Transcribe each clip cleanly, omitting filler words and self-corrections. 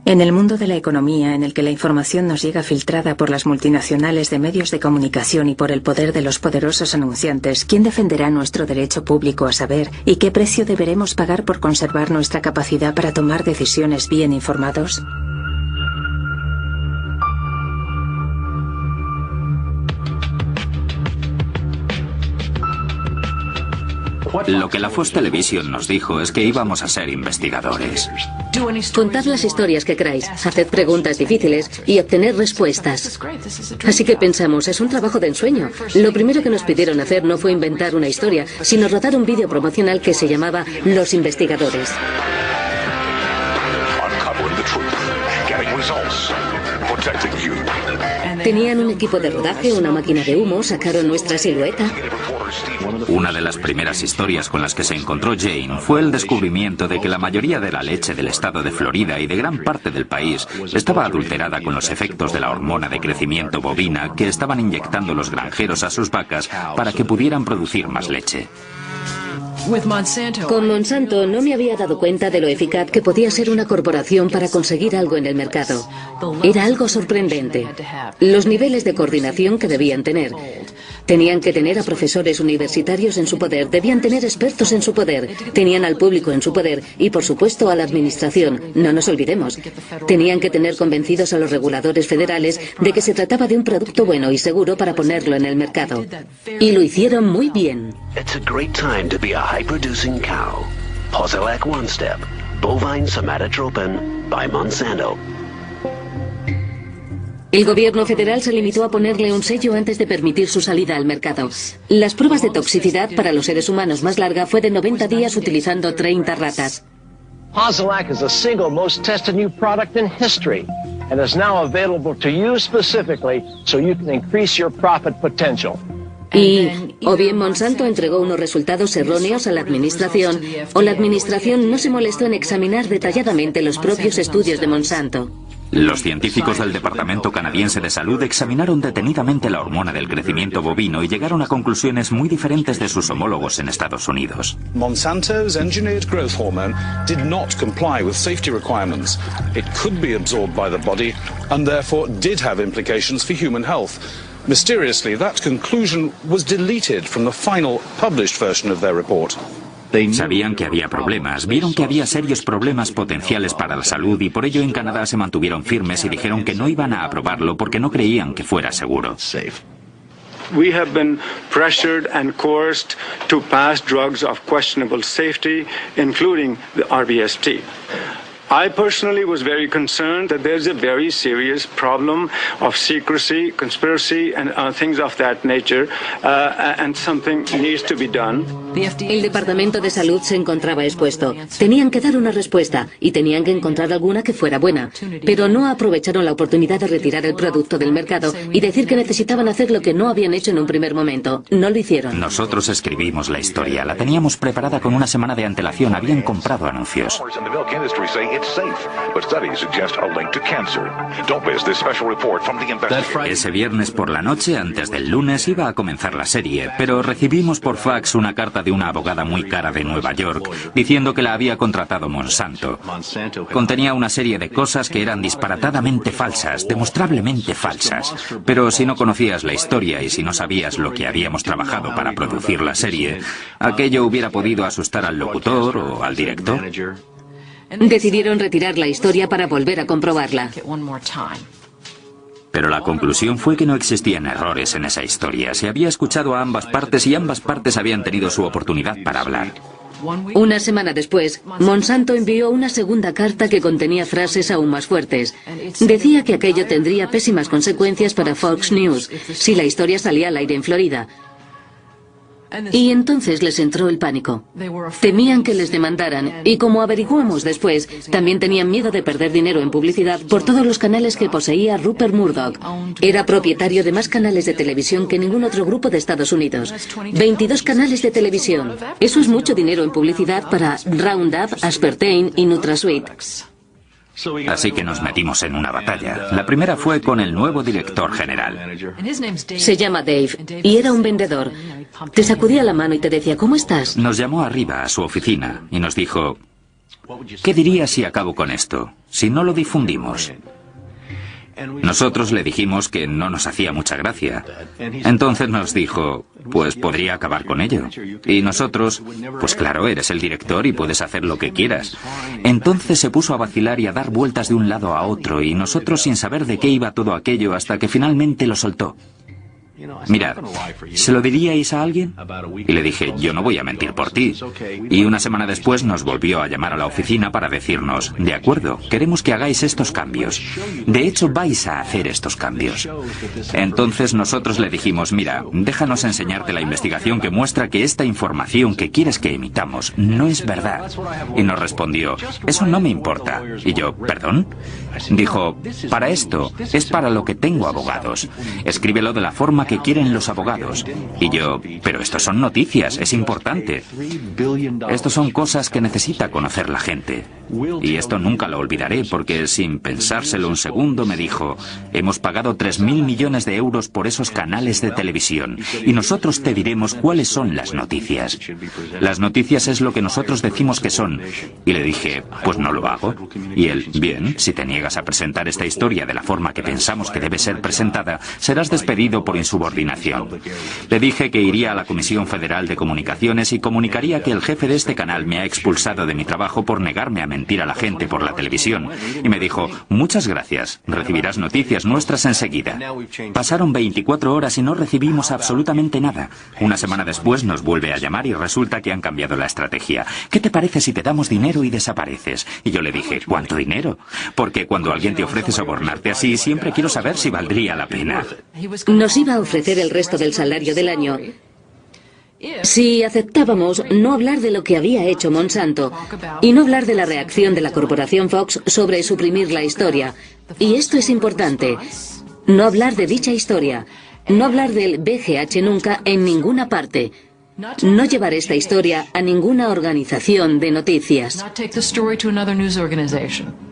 En el mundo de la economía, en el que la información nos llega filtrada por las multinacionales de medios de comunicación y por el poder de los poderosos anunciantes, ¿quién defenderá nuestro derecho público a saber y qué precio deberemos pagar por conservar nuestra capacidad para tomar decisiones bien informados? Lo que la Fox Television nos dijo es que íbamos a ser investigadores. Contad las historias que queráis, haced preguntas difíciles y obtener respuestas. Así que pensamos, es un trabajo de ensueño. Lo primero que nos pidieron hacer no fue inventar una historia, sino rodar un vídeo promocional que se llamaba Los Investigadores. Tenían un equipo de rodaje, una máquina de humo, sacaron nuestra silueta. Una de las primeras historias con las que se encontró Jane fue el descubrimiento de que la mayoría de la leche del estado de Florida y de gran parte del país estaba adulterada con los efectos de la hormona de crecimiento bovina que estaban inyectando los granjeros a sus vacas para que pudieran producir más leche. Con Monsanto no me había dado cuenta de lo eficaz que podía ser una corporación para conseguir algo en el mercado. Era algo sorprendente. Los niveles de coordinación que debían tener. Tenían que tener a profesores universitarios en su poder, debían tener expertos en su poder, tenían al público en su poder y, por supuesto, a la administración. No nos olvidemos. Tenían que tener convencidos a los reguladores federales de que se trataba de un producto bueno y seguro para ponerlo en el mercado. Y lo hicieron muy bien. It's a great time to be a high-producing cow. Posilac One Step, bovine somatotropin by Monsanto. El gobierno federal se limitó a ponerle un sello antes de permitir su salida al mercado. Las pruebas de toxicidad para los seres humanos más larga fue de 90 días utilizando 30 ratas. Posilac is the single most tested new product in history and is now available to you specifically so you can increase your profit potential. Y o bien Monsanto entregó unos resultados erróneos a la administración, o la administración no se molestó en examinar detalladamente los propios estudios de Monsanto. Los científicos del Departamento Canadiense de Salud examinaron detenidamente la hormona del crecimiento bovino y llegaron a conclusiones muy diferentes de sus homólogos en Estados Unidos. Monsanto's engineered growth hormone did not comply with safety requirements. It could be absorbed by the body and therefore did have implications for human health. Mysteriously, that conclusion was deleted from the final published version of their report. Sabían que había problemas, vieron que había serios problemas potenciales para la salud y por ello en Canadá se mantuvieron firmes y dijeron que no iban a aprobarlo porque no creían que fuera seguro. We have been pressured and coerced to pass drugs of questionable safety, including the RBST. I personally was very concerned that there's a very serious problem of secrecy, conspiracy, and things of that nature, and something needs to be done. El Departamento de Salud se encontraba expuesto. Tenían que dar una respuesta y tenían que encontrar alguna que fuera buena, pero no aprovecharon la oportunidad de retirar el producto del mercado y decir que necesitaban hacer lo que no habían hecho en un primer momento. No lo hicieron. Nosotros escribimos la historia, la teníamos preparada con una semana de antelación, habían comprado anuncios. Ese viernes por la noche, antes del lunes, iba a comenzar la serie, pero recibimos por fax una carta de una abogada muy cara de Nueva York, diciendo que la había contratado Monsanto. Contenía una serie de cosas que eran disparatadamente falsas, demostrablemente falsas. Pero si no conocías la historia y si no sabías lo que habíamos trabajado para producir la serie, aquello hubiera podido asustar al locutor o al director. Decidieron retirar la historia para volver a comprobarla. Pero la conclusión fue que no existían errores en esa historia. Se había escuchado a ambas partes y ambas partes habían tenido su oportunidad para hablar. Una semana después, Monsanto envió una segunda carta que contenía frases aún más fuertes. Decía que aquello tendría pésimas consecuencias para Fox News si la historia salía al aire en Florida. Y entonces les entró el pánico. Temían que les demandaran y, como averiguamos después, también tenían miedo de perder dinero en publicidad por todos los canales que poseía Rupert Murdoch. Era propietario de más canales de televisión que ningún otro grupo de Estados Unidos. 22 canales de televisión. Eso es mucho dinero en publicidad para Roundup, Aspartame y NutraSweet. Así que nos metimos en una batalla. La primera fue con el nuevo director general. Se llama Dave y era un vendedor. Te sacudía la mano y te decía, ¿cómo estás? Nos llamó arriba a su oficina y nos dijo, ¿qué dirías si acabo con esto? Si no lo difundimos. Nosotros le dijimos que no nos hacía mucha gracia. Entonces nos dijo, pues podría acabar con ello. Y nosotros, pues claro, eres el director y puedes hacer lo que quieras. Entonces se puso a vacilar y a dar vueltas de un lado a otro, y nosotros sin saber de qué iba todo aquello hasta que finalmente lo soltó. Mirad, ¿se lo diríais a alguien? Y le dije, yo no voy a mentir por ti. Y una semana después nos volvió a llamar a la oficina para decirnos, de acuerdo, queremos que hagáis estos cambios. De hecho, vais a hacer estos cambios. Entonces nosotros le dijimos, mira, déjanos enseñarte la investigación que muestra que esta información que quieres que emitamos no es verdad. Y nos respondió, eso no me importa. Y yo, ¿perdón? Dijo, para esto es para lo que tengo abogados. Escríbelo de la forma que quieren los abogados. Y yo, pero esto son noticias, es importante. Estos son cosas que necesita conocer la gente. Y esto nunca lo olvidaré porque sin pensárselo un segundo me dijo, hemos pagado 3.000 millones de euros por esos canales de televisión y nosotros te diremos cuáles son las noticias. Las noticias es lo que nosotros decimos que son. Y le dije, pues no lo hago. Y él, bien, si te niegas a presentar esta historia de la forma que pensamos que debe ser presentada, serás despedido por insubordinación. Le dije que iría a la Comisión Federal de Comunicaciones y comunicaría que el jefe de este canal me ha expulsado de mi trabajo por negarme a mentir a la gente por la televisión. Y me dijo, muchas gracias, recibirás noticias nuestras enseguida. Pasaron 24 horas y no recibimos absolutamente nada. Una semana después nos vuelve a llamar y resulta que han cambiado la estrategia. ¿Qué te parece si te damos dinero y desapareces? Y yo le dije, ¿cuánto dinero? Porque cuando alguien te ofrece sobornarte así, siempre quiero saber si valdría la pena. Nos iba a ofrecer el resto del salario del año si aceptábamos no hablar de lo que había hecho Monsanto y no hablar de la reacción de la corporación Fox sobre suprimir la historia. Y esto es importante, no hablar de dicha historia, no hablar del BGH nunca en ninguna parte, no llevar esta historia a ninguna organización de noticias,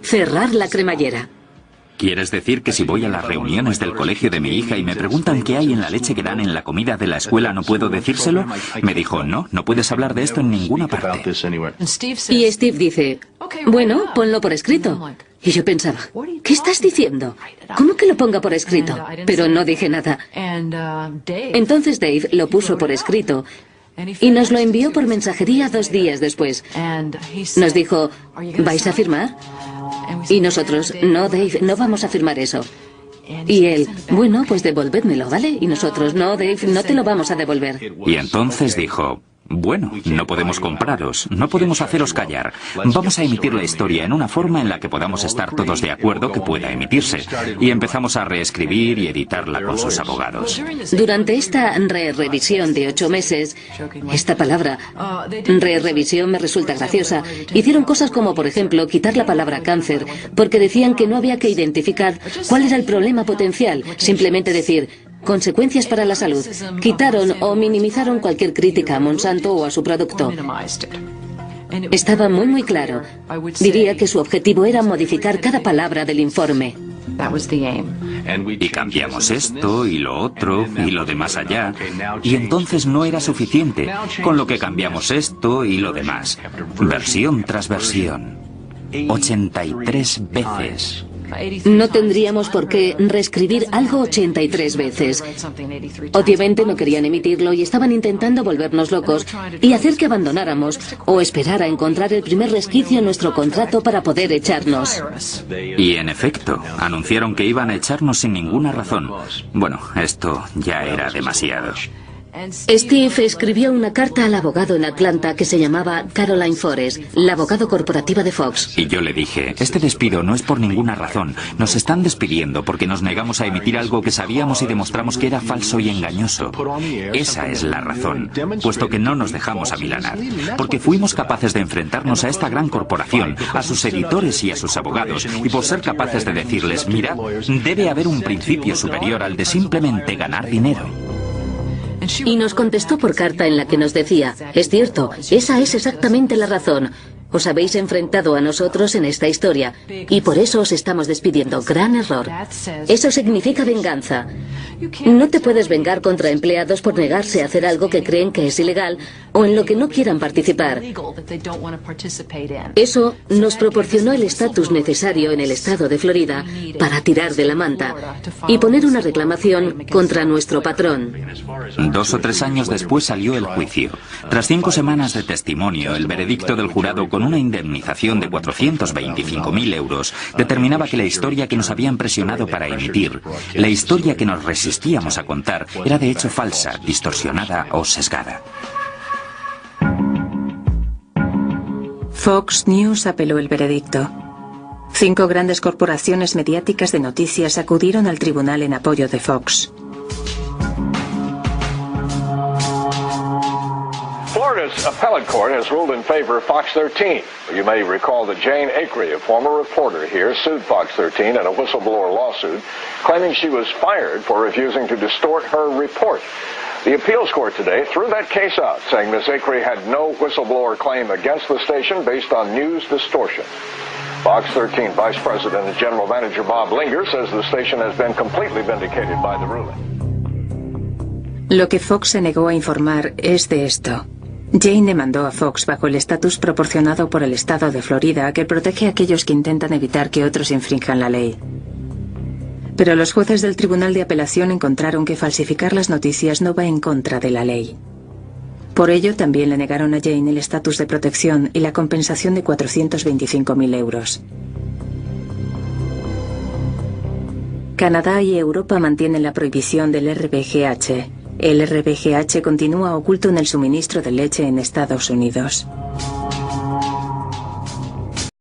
cerrar la cremallera. ¿Quieres decir que si voy a las reuniones del colegio de mi hija y me preguntan qué hay en la leche que dan en la comida de la escuela, no puedo decírselo? Me dijo, no puedes hablar de esto en ninguna parte. Y Steve dice, bueno, ponlo por escrito. Y yo pensaba, ¿qué estás diciendo? ¿Cómo que lo ponga por escrito? Pero no dije nada. Entonces Dave lo puso por escrito y nos lo envió por mensajería 2 días después. Nos dijo, ¿vais a firmar? Y nosotros, no, Dave, no vamos a firmar eso. Y él, bueno, pues devolvédmelo, ¿vale? Y nosotros, no, Dave, no te lo vamos a devolver. Y entonces dijo, bueno, no podemos compraros, no podemos haceros callar. Vamos a emitir la historia en una forma en la que podamos estar todos de acuerdo que pueda emitirse. Y empezamos a reescribir y editarla con sus abogados. Durante esta revisión de 8 meses, esta palabra, revisión, me resulta graciosa. Hicieron cosas como, por ejemplo, quitar la palabra cáncer, porque decían que no había que identificar cuál era el problema potencial, simplemente decir consecuencias para la salud. Quitaron o minimizaron cualquier crítica a Monsanto o a su producto. Estaba muy claro. Diría que su objetivo era modificar cada palabra del informe. Y cambiamos esto y lo otro y lo de más allá. Y entonces no era suficiente, con lo que cambiamos esto y lo demás. Versión tras versión. 83 veces. No tendríamos por qué reescribir algo 83 veces. Obviamente no querían emitirlo y estaban intentando volvernos locos y hacer que abandonáramos o esperar a encontrar el primer resquicio en nuestro contrato para poder echarnos. Y en efecto, anunciaron que iban a echarnos sin ninguna razón. Bueno, esto ya era demasiado. Steve escribió una carta al abogado en Atlanta que se llamaba Caroline Forrest, la abogado corporativa de Fox. Y yo le dije, este despido no es por ninguna razón. Nos están despidiendo porque nos negamos a emitir algo que sabíamos y demostramos que era falso y engañoso. Esa es la razón, puesto que no nos dejamos amilanar. Porque fuimos capaces de enfrentarnos a esta gran corporación, a sus editores y a sus abogados, y por ser capaces de decirles, mira, debe haber un principio superior al de simplemente ganar dinero. Y nos contestó por carta en la que nos decía, es cierto, esa es exactamente la razón. Os habéis enfrentado a nosotros en esta historia y por eso os estamos despidiendo. Gran error. Eso significa venganza. No te puedes vengar contra empleados por negarse a hacer algo que creen que es ilegal o en lo que no quieran participar. Eso nos proporcionó el estatus necesario en el estado de Florida para tirar de la manta y poner una reclamación contra nuestro patrón. 2 o 3 años después salió el juicio. Tras 5 semanas de testimonio, el veredicto del jurado, con una indemnización de 425.000 euros, determinaba que la historia que nos habían presionado para emitir, la historia que nos resistíamos a contar, era de hecho falsa, distorsionada o sesgada. Fox News apeló el veredicto. 5 grandes corporaciones mediáticas de noticias acudieron al tribunal en apoyo de Fox. Florida's appellate court has ruled in favor of Fox 13. You may recall that Jane Acree, a former reporter here, sued Fox 13 in a whistleblower lawsuit, claiming she was fired for refusing to distort her report. The appeals court today threw that case out, saying Ms. Acree had no whistleblower claim against the station based on news distortion. Fox 13 Vice President and General Manager Bob Linger says the station has been completely vindicated by the ruling. Lo que Fox se negó a informar es de esto. Jane demandó a Fox bajo el estatus proporcionado por el estado de Florida, que protege a aquellos que intentan evitar que otros infrinjan la ley. Pero los jueces del Tribunal de Apelación encontraron que falsificar las noticias no va en contra de la ley. Por ello, también le negaron a Jane el estatus de protección y la compensación de 425.000 euros. Canadá y Europa mantienen la prohibición del RBGH. El RBGH continúa oculto en el suministro de leche en Estados Unidos.